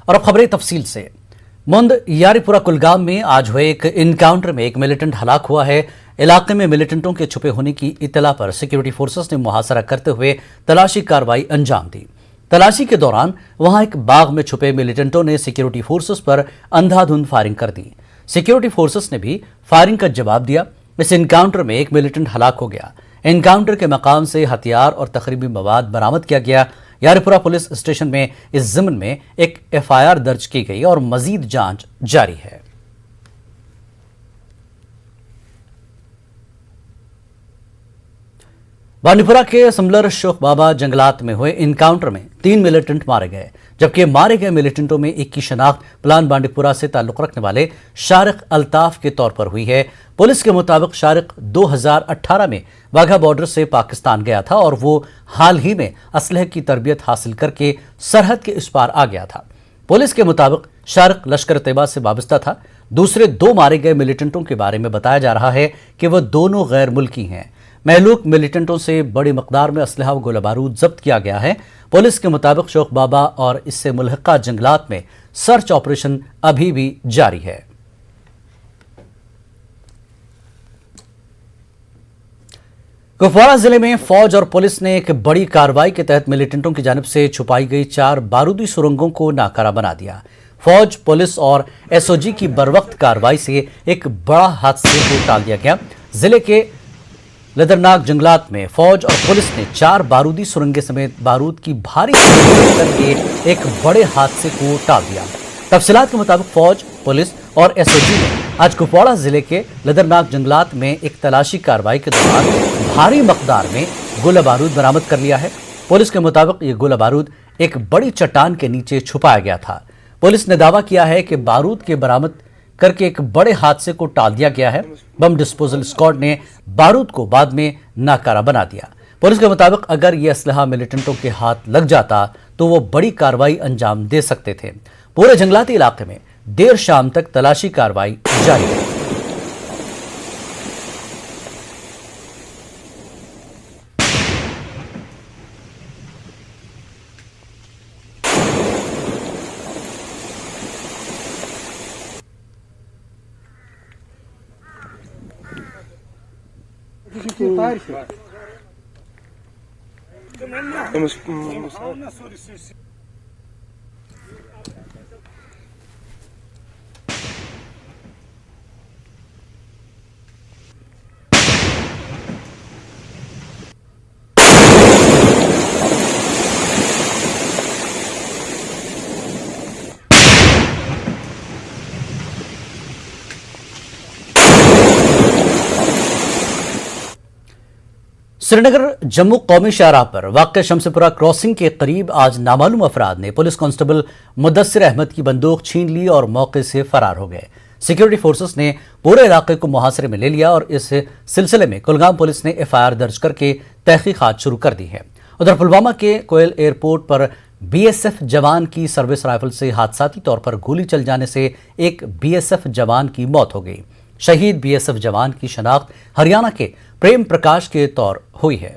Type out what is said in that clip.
और अब खबरें तफसील से। मुंद यारीपुरा कुलगाम में आज हुए एक इनकाउंटर में एक मिलिटेंट हलाक हुआ है। इलाके में मिलिटेंटों के छुपे होने की इत्तला पर सिक्योरिटी फोर्सेस ने मुहासरा करते हुए तलाशी कार्रवाई अंजाम दी। तलाशी के दौरान वहां एक बाग में छुपे मिलिटेंटों ने सिक्योरिटी फोर्सेस पर अंधाधुंध फायरिंग कर दी। सिक्योरिटी फोर्सेस ने भी फायरिंग का जवाब दिया। इस इनकाउंटर में एक मिलिटेंट हलाक हो गया। इनकाउंटर के मकाम से हथियार और तखरीबी मवाद बरामद किया गया। यारीपुरा पुलिस स्टेशन में इस ज़िम्न में एक एफआईआर दर्ज की गई और मजीद जांच जारी है। बांडीपुरा के समलर शोख बाबा जंगलात में हुए इनकाउंटर में 3 मिलिटेंट मारे गए, जबकि मारे गए मिलिटेंटों में एक की शनाख्त प्लान बांडीपुरा से ताल्लुक रखने वाले शारिक अल्ताफ के तौर पर हुई है। पुलिस के मुताबिक शारिक 2018 में वाघा बॉर्डर से पाकिस्तान गया था और वो हाल ही में असलहे की तरबियत हासिल करके सरहद के इस पार आ गया था। पुलिस के मुताबिक शारिक लश्कर तैयबा से वाबस्ता था। दूसरे 2 मारे गए मिलिटेंटों के बारे में बताया जा रहा है कि वह दोनों गैर मुल्की हैं। महलूक मिलिटेंटों से बड़ी मकदार में असलहा व गोला बारूद जब्त किया गया है। पुलिस के मुताबिक शोख बाबा और इससे मुल्हका जंगलात में सर्च ऑपरेशन अभी भी जारी है। कुपवाड़ा जिले में फौज और पुलिस ने एक बड़ी कार्रवाई के तहत मिलिटेंटों की जानिब से छुपाई गई 4 बारूदी सुरंगों को नाकारा बना दिया। फौज, पुलिस और एसओजी की बरवक्त कार्रवाई से एक बड़ा हादसे को टाल दिया गया। जिले के लदरनाक जंगलात में फौज और पुलिस ने 4 बारूदी सुरंगें समेत बारूद की भारी करके एक बड़े हादसे को टाल दिया। तफसीलात के मुताबिक फौज, पुलिस और एसओजी ने आज कुपवाड़ा जिले के लदरनाक जंगलात में एक तलाशी कार्रवाई के दौरान भारी मकदार में गोला बारूद बरामद कर लिया है। पुलिस के मुताबिक ये गोला बारूद एक बड़ी चट्टान के नीचे छुपाया गया था। पुलिस ने दावा किया है कि बारूद के बरामद करके एक बड़े हादसे को टाल दिया गया है। बम डिस्पोजल स्क्वाड ने बारूद को बाद में नाकारा बना दिया। पुलिस के मुताबिक अगर यह असलहा मिलिटेंटों के हाथ लग जाता तो वो बड़ी कार्रवाई अंजाम दे सकते थे। पूरे जंगलाती इलाके में देर शाम तक तलाशी कार्रवाई जारी है। श्रीनगर जम्मू कौमी शाहराह पर वाक़ शमसेपुरा क्रॉसिंग के करीब आज नामालूम अफराद ने पुलिस कांस्टेबल मुदस्सिर अहमद की बंदूक छीन ली और मौके से फरार हो गए। सिक्योरिटी फोर्सेस ने पूरे इलाके को मुहासरे में ले लिया और इस सिलसिले में कुलगाम पुलिस ने एफआईआर दर्ज करके तहकीकात शुरू कर दी है। उधर पुलवामा के कोयल एयरपोर्ट पर बीएसएफ जवान की सर्विस राइफल से हादसाती तौर पर गोली चल जाने से एक बीएसएफ जवान की मौत हो गई। शहीद बीएसएफ जवान की शनाख्त हरियाणा के प्रेम प्रकाश के तौर हुई है।